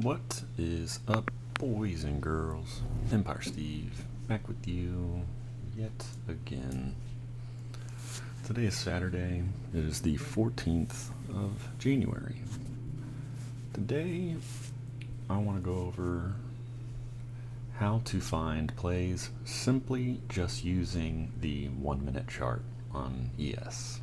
What is up, boys and girls? Empire Steve, back with you yet again. Today is Saturday. It is the 14th of January. Today, I want to go over how to find plays simply just using the 1 minute chart on ES.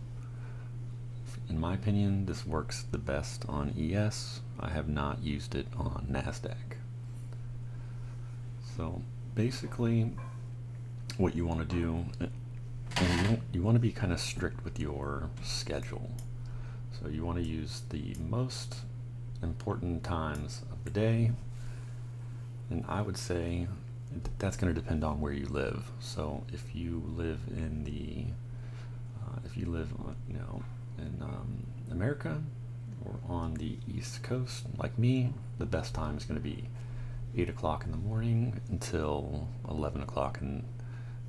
In my opinion, this works the best on ES. I have not used it on NASDAQ. So basically, what you want to do, and you want to be kind of strict with your schedule. So you want to use the most important times of the day, and I would say that's going to depend on where you live. So if you live in the, in America or on the East Coast, like me, the best time is going to be 8 o'clock in the morning until 11 o'clock in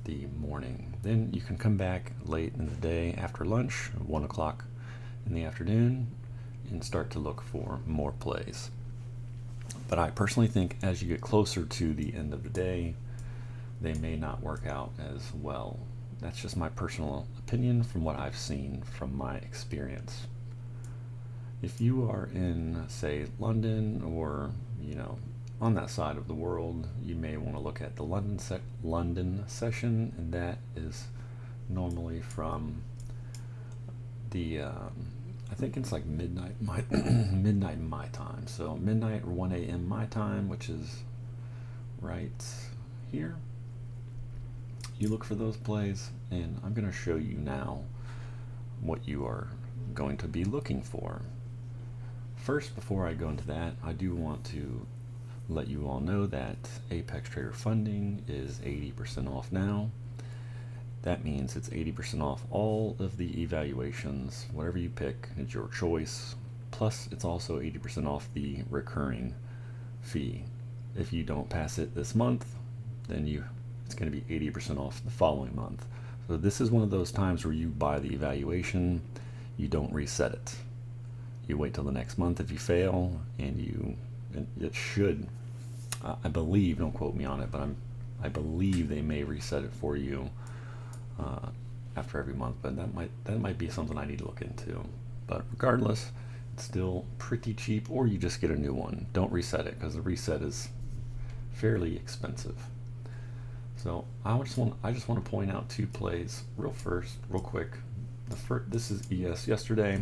the morning. Then you can come back late in the day after lunch, 1 o'clock in the afternoon, and start to look for more plays. But I personally think as you get closer to the end of the day, they may not work out as well. That's just my personal opinion from what I've seen from my experience. If you are in, say, London or, on that side of the world, you may want to look at the London session, and that is normally from the, I think it's like midnight my time. So midnight or 1 a.m. my time, which is right here. You look for those plays, and I'm going to show you now what you are going to be looking for. First, before I go into that, I do want to let you all know that Apex Trader funding is 80% off now. That means it's 80% off all of the evaluations. Whatever you pick, it's your choice. Plus, it's also 80% off the recurring fee. If you don't pass it this month, then it's going to be 80% off the following month. So this is one of those times where you buy the evaluation, you don't reset it. You wait till the next month if you fail, and it should, I believe, don't quote me on it, but I believe they may reset it for you after every month, but that might be something I need to look into. But regardless, it's still pretty cheap, or you just get a new one. Don't reset it, because the reset is fairly expensive. So I just want to point out two plays real quick. This is ES yesterday,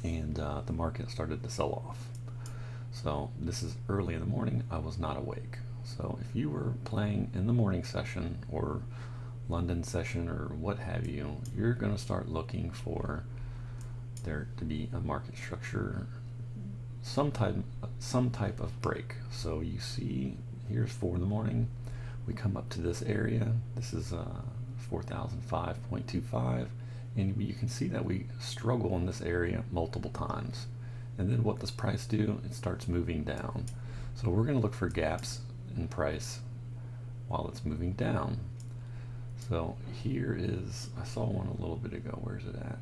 and the market started to sell off. So this is early in the morning. I was not awake. So if you were playing in the morning session or London session or what have you, you're going to start looking for there to be a market structure, some type of break. So you see, here's 4 in the morning. We come up to this area. This is 4005.25, and you can see that we struggle in this area multiple times. And then what does price do? It starts moving down. So we're going to look for gaps in price while it's moving down. So here is, I saw one a little bit ago. Where's it at?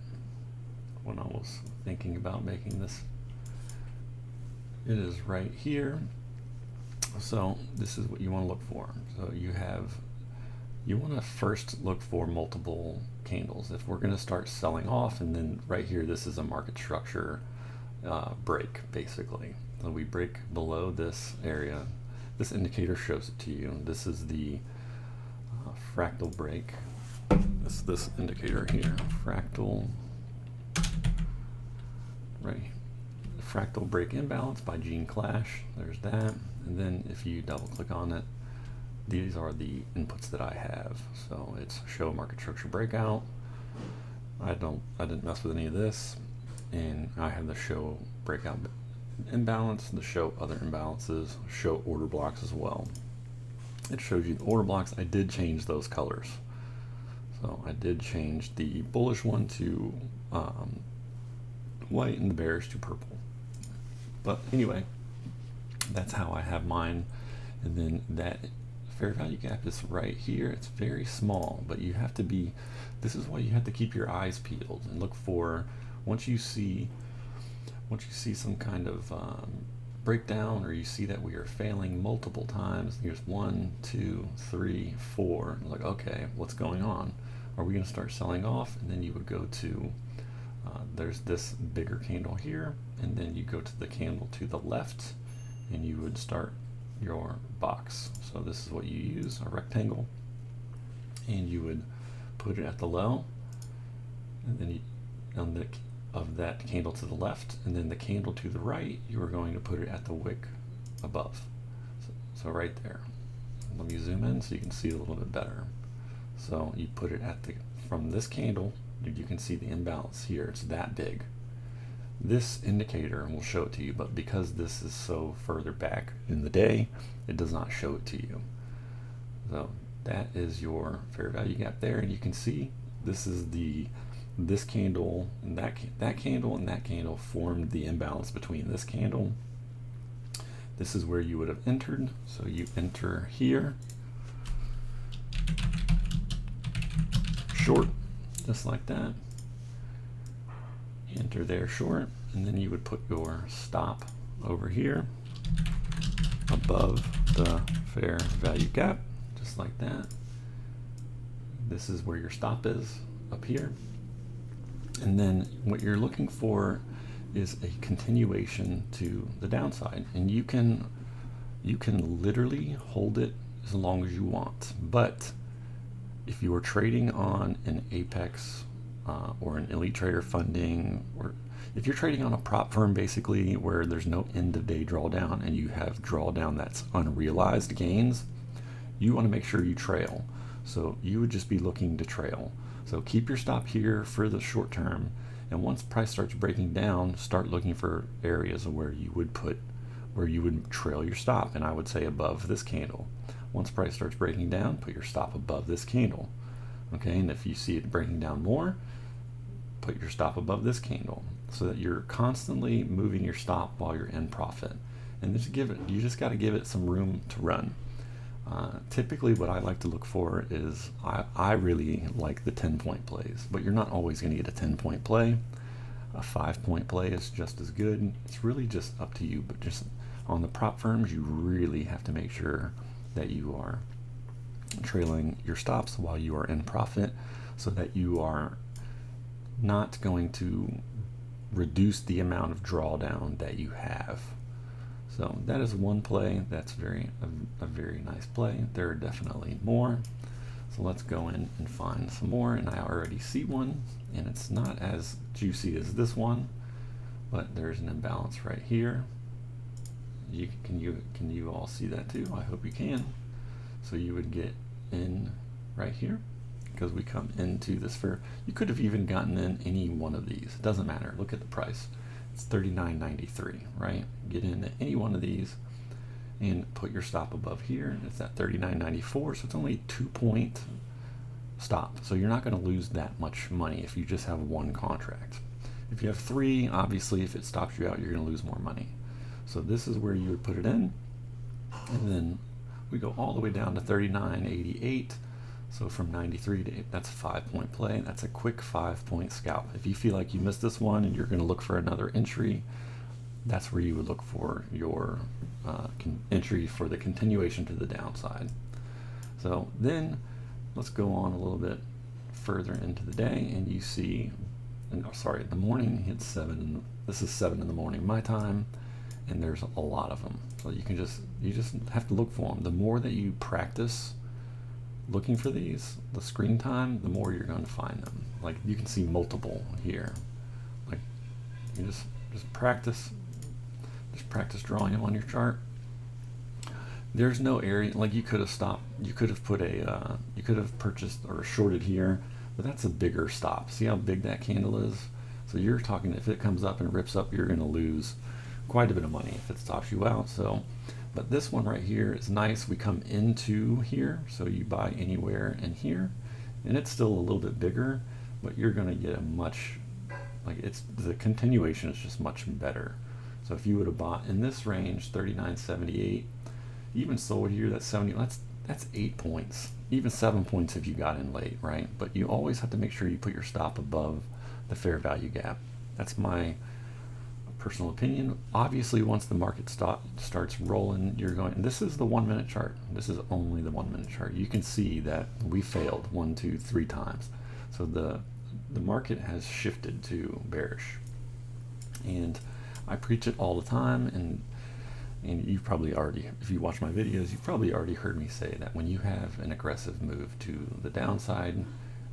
When I was thinking about making this, it is right here. So this is what you want to look for. So you want to first look for multiple candles. If we're going to start selling off, and then right here, this is a market structure break, basically. So we break below this area. This indicator shows it to you. This is the fractal break. This indicator here, fractal, right? Fractal break imbalance by Gene Clash. There's that. And then if you double click on it, these are the inputs that I have. So it's show market structure breakout. I didn't mess with any of this. And I have the show breakout imbalance, the show other imbalances, show order blocks as well. It shows you the order blocks. I did change those colors. So I did change the bullish one to white and the bearish to purple. But anyway, that's how I have mine. And then that fair value gap is right here. It's very small, but you have to be, this is why you have to keep your eyes peeled and look for, once you see some kind of breakdown, or you see that we are failing multiple times, here's 1, 2, 3, 4, like, okay, what's going on? Are we going to start selling off? And then you would go to, there's this bigger candle here, and then you go to the candle to the left, and you would start your box. So this is what you use, a rectangle, and you would put it at the low, and then on the of that candle to the left, and then the candle to the right, you are going to put it at the wick above. So right there. Let me zoom in so you can see it a little bit better. So you put it at the, from this candle, you can see the imbalance here, it's that big. This indicator will show it to you, but because this is so further back in the day, it does not show it to you. So that is your fair value gap there, and you can see this is this candle and that candle and that candle formed the imbalance between this candle. This is where you would have entered, so you enter here, short, just like that, enter there short, and then you would put your stop over here above the fair value gap, just like that. This is where your stop is, up here. And then what you're looking for is a continuation to the downside, and you can literally hold it as long as you want. But if you are trading on an Apex or an Elite Trader funding, or if you're trading on a prop firm basically where there's no end of day drawdown and you have drawdown that's unrealized gains, you want to make sure you trail. So you would just be looking to trail. So keep your stop here for the short term, and once price starts breaking down, start looking for areas where you would trail your stop, and I would say above this candle. Once price starts breaking down, put your stop above this candle. Okay, and if you see it breaking down more, put your stop above this candle, so that you're constantly moving your stop while you're in profit. And you just got to give it some room to run. Typically what I like to look for is, I really like the 10-point plays, but you're not always going to get a 10-point play. A 5-point play is just as good. It's really just up to you, but just on the prop firms, you really have to make sure that you are trailing your stops while you are in profit, so that you are not going to reduce the amount of drawdown that you have. So that is one play that's a very nice play. There are definitely more. So let's go in and find some more, and I already see one, and it's not as juicy as this one, but there's an imbalance right here. Can you all see that too? I hope you can. So you would get in right here, because we come into this fair. You could have even gotten in any one of these. It doesn't matter. Look at the price. It's $39.93, right? Get into any one of these and put your stop above here. It's at $39.94, so it's only a 2-point stop. So you're not going to lose that much money if you just have one contract. If you have 3, obviously, if it stops you out, you're going to lose more money. So this is where you would put it in, and then we go all the way down to $39.88. So from 93 to 8, that's a 5-point play. That's a quick 5-point scalp. If you feel like you missed this one and you're going to look for another entry, that's where you would look for your entry for the continuation to the downside. So then let's go on a little bit further into the day, and you see, the morning hits 7. This is 7 in the morning my time, and there's a lot of them. So you just have to look for them. The more that you practice looking for these, the screen time, the more you're going to find them. Like you can see multiple here. Like you just practice drawing them on your chart. There's no area, like you could have stopped, you could have put you could have purchased or shorted here, but that's a bigger stop. See how big that candle is? So you're talking, if it comes up and rips up, you're going to lose quite a bit of money if it stops you out. So, but this one right here is nice. We come into here, so you buy anywhere in here, and it's still a little bit bigger, but you're going to get a much, the continuation is just much better. So if you would have bought in this range, 39.78, even sold here, that's 70. That's 8 points, even 7 points if you got in late, right? But you always have to make sure you put your stop above the fair value gap. That's my personal opinion. Obviously, once the market starts rolling, you're going, and this is the 1 minute chart. This is only the 1 minute chart. You can see that we failed 1, 2, 3 times. So the market has shifted to bearish. And I preach it all the time, and you've probably already, if you watch my videos, you've probably already heard me say that when you have an aggressive move to the downside,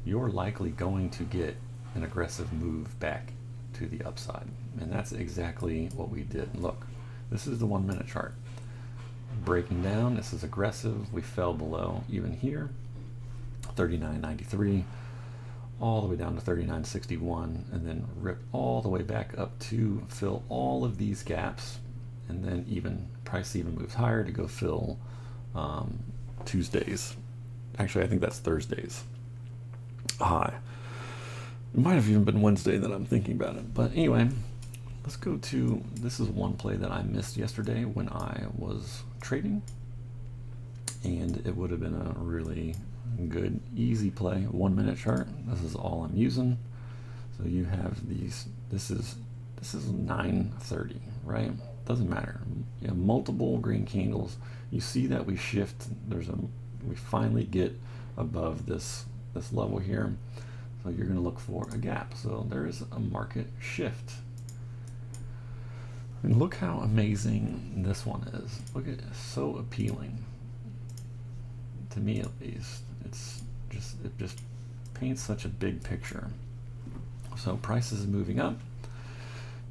you're likely going to get an aggressive move back to the upside. And that's exactly what we did. Look, this is the 1 minute chart. Breaking down, this is aggressive. We fell below even here, 39.93, all the way down to 39.61, and then ripped all the way back up to fill all of these gaps. And then price even moves higher to go fill Tuesdays. Actually, I think that's Thursdays high. It might have even been Wednesday that I'm thinking about it. But anyway, let's go to, this is one play that I missed yesterday when I was trading. And it would have been a really good, easy play, 1 minute chart. This is all I'm using. So you have these, this is 9:30, right? Doesn't matter. You have multiple green candles. You see that we shift. We finally get above this level here. So you're going to look for a gap. So there is a market shift. And look how amazing this one is. Look at it, so appealing. To me at least. It just paints such a big picture. So price is moving up.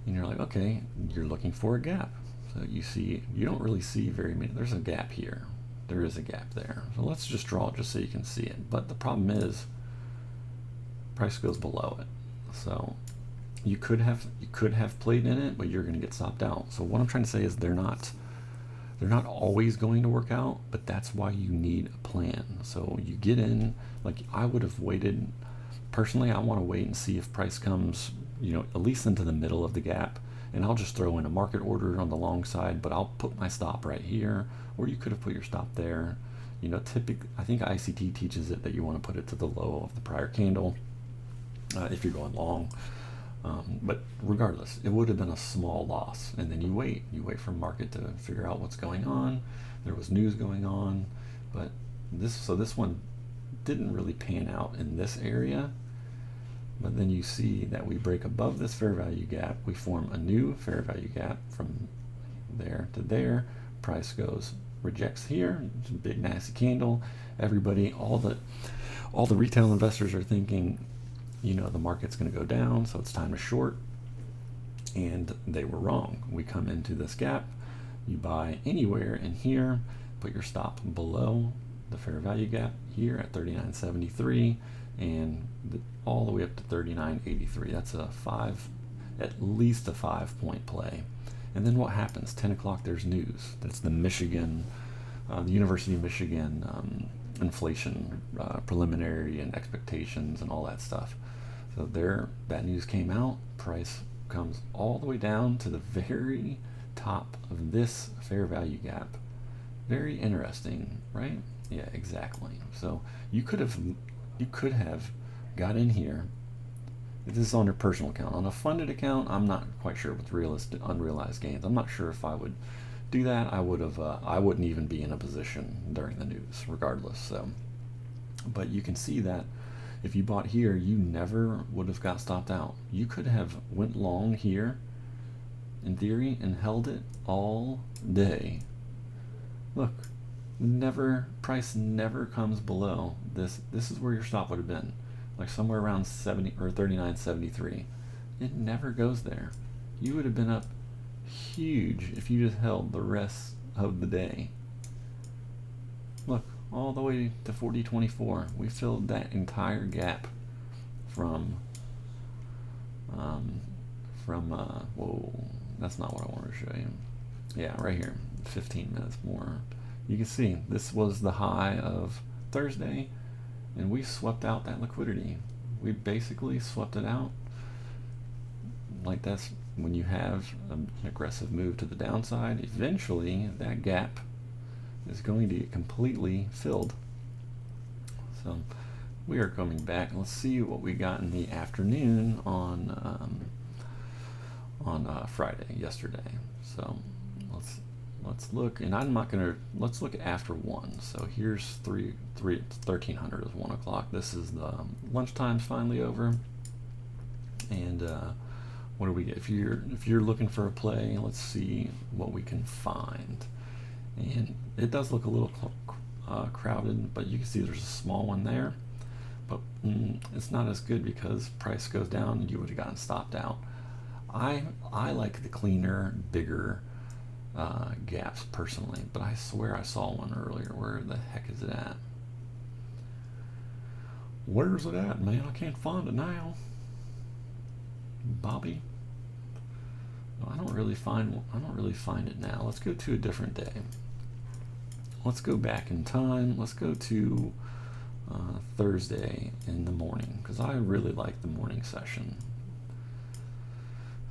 And you're like, okay, you're looking for a gap. So you don't really see very many. There's a gap here. There is a gap there. So let's just draw it just so you can see it. But the problem is, price goes below it. So you could have played in it, but you're going to get stopped out. So what I'm trying to say is they're not always going to work out, but that's why you need a plan. So you get in, like I would have waited. Personally, I want to wait and see if price comes, at least into the middle of the gap, and I'll just throw in a market order on the long side, but I'll put my stop right here, or you could have put your stop there. Typically, I think ICT teaches it that you want to put it to the low of the prior candle if you're going long. But regardless, it would have been a small loss, and then you wait for market to figure out what's going on. There was news going on, but this one didn't really pan out in this area. But then you see that we break above this fair value gap. We form a new fair value gap from there to there. Price rejects here. It's a big nasty candle. Everybody, all the retail investors are thinking, the market's going to go down, so it's time to short. And they were wrong. We come into this gap. You buy anywhere in here. Put your stop below the fair value gap here at 39.73. And all the way up to 39.83. That's at least a 5-point play. And then what happens? 10 o'clock, there's news. That's the University of Michigan inflation preliminary and expectations and all that stuff. So that news came out. Price comes all the way down to the very top of this fair value gap. Very interesting, right? Yeah, exactly. So you could have got in here. This is on your personal account. On a funded account, I'm not quite sure with unrealized gains. I'm not sure if I would do that. I wouldn't even be in a position during the news, regardless. So, but you can see that if you bought here, you never would have got stopped out. You could have went long here, in theory, and held it all day. Look. Price never comes below this. This is where your stop would have been, like somewhere around 70 or 39.73. It never goes there. You would have been up huge if you just held the rest of the day. Look, all the way to 40.24. We filled that entire gap from whoa, that's not what I wanted to show you. Yeah, right here, 15 minutes more. You can see this was the high of Thursday, and we swept out that liquidity. We basically swept it out. Like, that's when you have an aggressive move to the downside, eventually that gap is going to get completely filled. So we are coming back. Let's see what we got in the afternoon on Friday, yesterday. So let's look, and I'm not gonna, let's look after 1. So here's 1300 is 1 o'clock. This is the lunchtime's finally over, and what do we get? If you're looking for a play, let's see what we can find. And it does look a little crowded, but you can see there's a small one there, but it's not as good because price goes down and you would have gotten stopped out. I like the cleaner, bigger gaps personally, but I swear I saw one earlier. Where the heck is it at? Where's it at, man? I can't find it now. Bobby? No, I don't really find it now. Let's go to a different day. Let's go back in time. Let's go to Thursday in the morning, because I really like the morning session.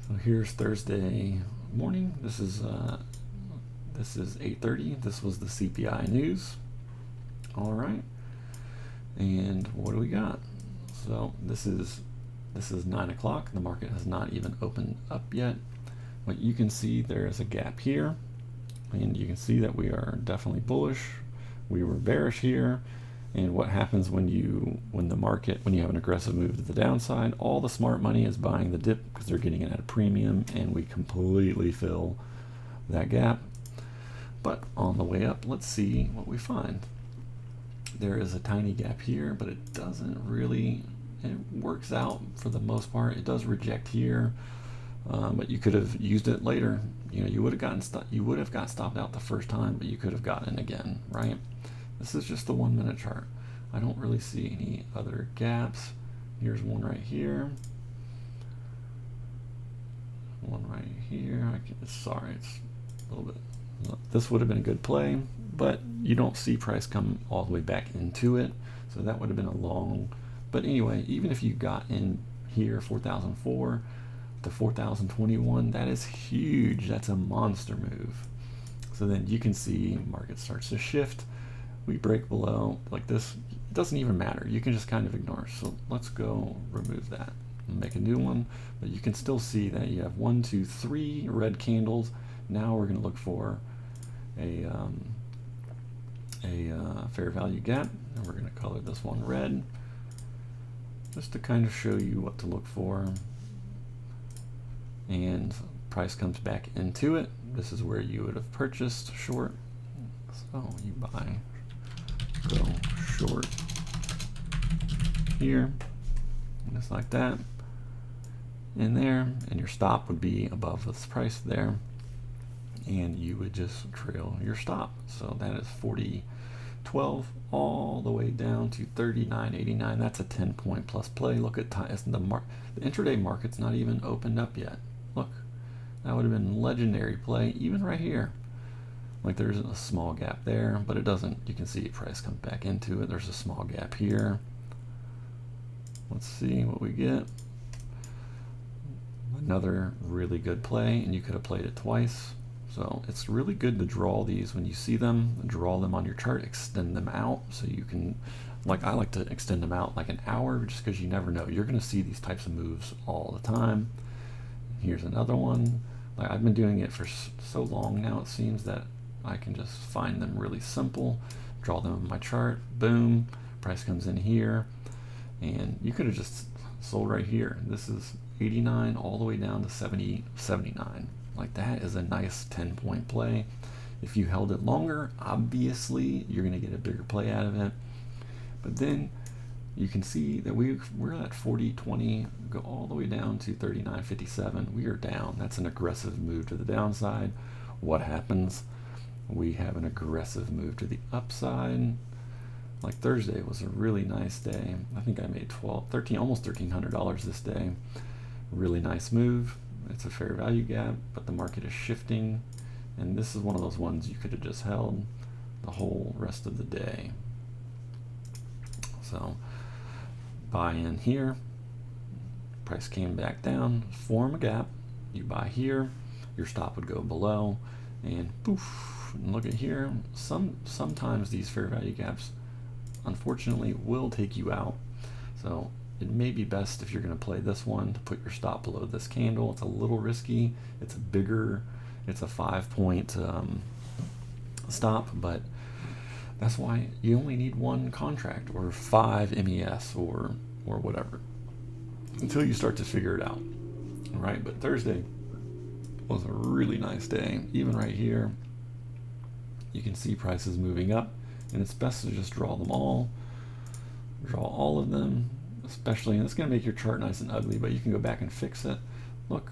So here's Thursday morning. This is 8:30. This was the CPI news. All right. And what do we got? So this is 9 o'clock. The market has not even opened up yet, but you can see there is a gap here, and you can see that we are definitely bullish. We were bearish here, and what happens when you have an aggressive move to the downside? All the smart money is buying the dip because they're getting it at a premium, and we completely fill that gap. But on the way up, let's see what we find. There is a tiny gap here, but it doesn't really, it works out for the most part. It does reject here, but you could have used it later. You know, you would have got stopped out the first time, but you could have gotten again, right? This is just the 1 minute chart. I don't really see any other gaps. Here's one right here. One right here. Sorry, it's a little bit. This would have been a good play, but you don't see price come all the way back into it. So that would have been a long, but anyway, even if you got in here 4,004 to 4,021, that is huge. That's a monster move. So then you can see market starts to shift. We break below like this. It doesn't even matter. You can just kind of ignore. So let's go remove that and make a new one. But you can still see that you have 1, 2, 3 red candles. Now we're going to look for a fair value gap, and we're going to color this one red just to kind of show you what to look for. And price comes back into it. This is where you would have purchased short. So you go short here, just like that, in there, and your stop would be above this price there, and you would just trail your stop. So that is 40.12 all the way down to 39.89. That's a 10-point plus play. Look at time. The intraday market's not even opened up yet. Look, that would have been legendary play even right here. Like there's a small gap there, but it doesn't. You can see price comes back into it. There's a small gap here. Let's see what we get. Another really good play, and you could have played it twice. So it's really good to draw these when you see them, draw them on your chart, extend them out so you can, like I like to extend them out like an hour just because you never know. You're going to see these types of moves all the time. Here's another one. Like I've been doing it for so long now, it seems that I can just find them really simple, draw them on my chart, boom, price comes in here, and you could have just sold right here. This is 89 all the way down to 79. Like that is a nice 10-point play. If you held it longer, obviously you're going to get a bigger play out of it. But then you can see that we're at 40.20, go all the way down to 39.57. We are down. That's an aggressive move to the downside. What happens? We have an aggressive move to the upside. Like Thursday was a really nice day. I think I made almost $1,300 this day. Really nice move. It's a fair value gap, but the market is shifting, and this is one of those ones you could have just held the whole rest of the day. So buy in here, price came back down, form a gap, you buy here, your stop would go below, and poof, and look at here. Sometimes these fair value gaps unfortunately will take you out. So it may be best if you're going to play this one to put your stop below this candle. It's a little risky. It's a bigger, it's a 5-point stop, but that's why you only need one contract or 5 MES or whatever until you start to figure it out. All right, but Thursday was a really nice day. Even right here, you can see prices moving up, and it's best to just draw them all. Draw all of them, especially, and it's going to make your chart nice and ugly, but you can go back and fix it. Look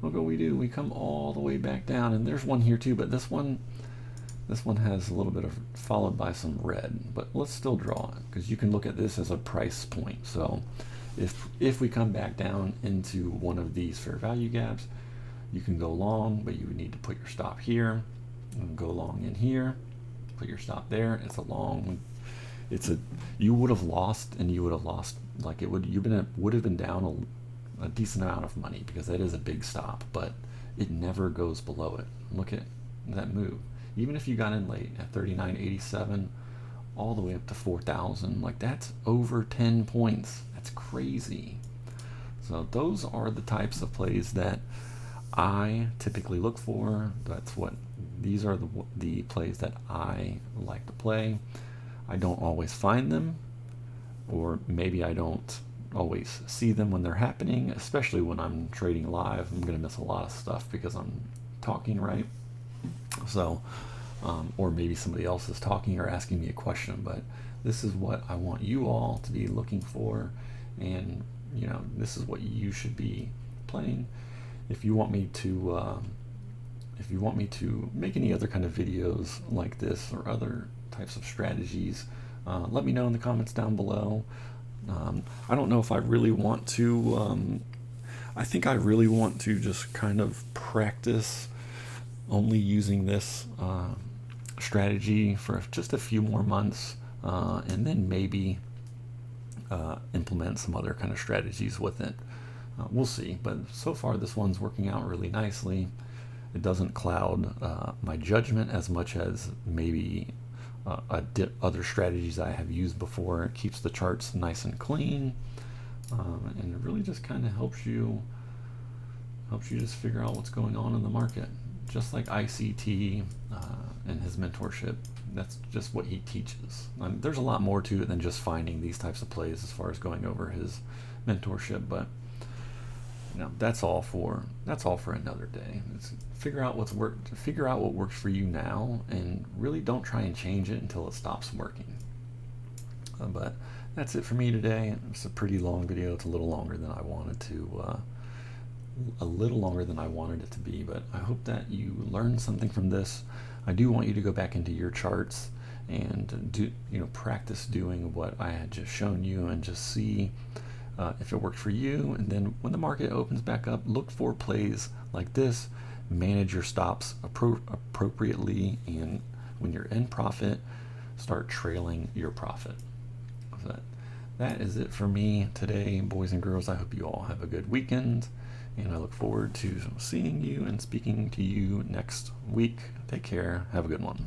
what we do. We come all the way back down, and there's one here too, but this one has a little bit of followed by some red, but let's still draw it because you can look at this as a price point. So if we come back down into one of these fair value gaps, you can go long, but you would need to put your stop here and go long in here, put your stop there. It's a long, you would have lost, and you would have lost, like would have been down a decent amount of money because that is a big stop, but it never goes below it. Look at that move. Even if you got in late at 39.87 all the way up to 4,000, like that's over 10 points. That's crazy. So those are the types of plays that I typically look for. These are the plays that I like to play. I don't always find them, or maybe I don't always see them when they're happening, especially when I'm trading live. I'm going to miss a lot of stuff because I'm talking, right? So, or maybe somebody else is talking or asking me a question, but this is what I want you all to be looking for, and this is what you should be playing. If you want me to make any other kind of videos like this or other types of strategies, let me know in the comments down below. I don't know if I really want to, I think I really want to just kind of practice only using this strategy for just a few more months, and then maybe implement some other kind of strategies with it. We'll see, but so far this one's working out really nicely. It doesn't cloud my judgment as much as maybe other strategies I have used before. It keeps the charts nice and clean, and it really just kind of helps you just figure out what's going on in the market. Just like ICT and his mentorship, that's just what he teaches. There's a lot more to it than just finding these types of plays as far as going over his mentorship, but that's all for another day. Figure out what works for you now, and really don't try and change it until it stops working. But that's it for me today. It's a pretty long video. It's a little longer than I wanted it to be, but I hope that you learned something from this. I do want you to go back into your charts and practice doing what I had just shown you, and just see if it worked for you. And then when the market opens back up, look for plays like this. Manage your stops appropriately, and when you're in profit, start trailing your profit. So that is it for me today, boys and girls. I hope you all have a good weekend, and I look forward to seeing you and speaking to you next week. Take care. Have a good one.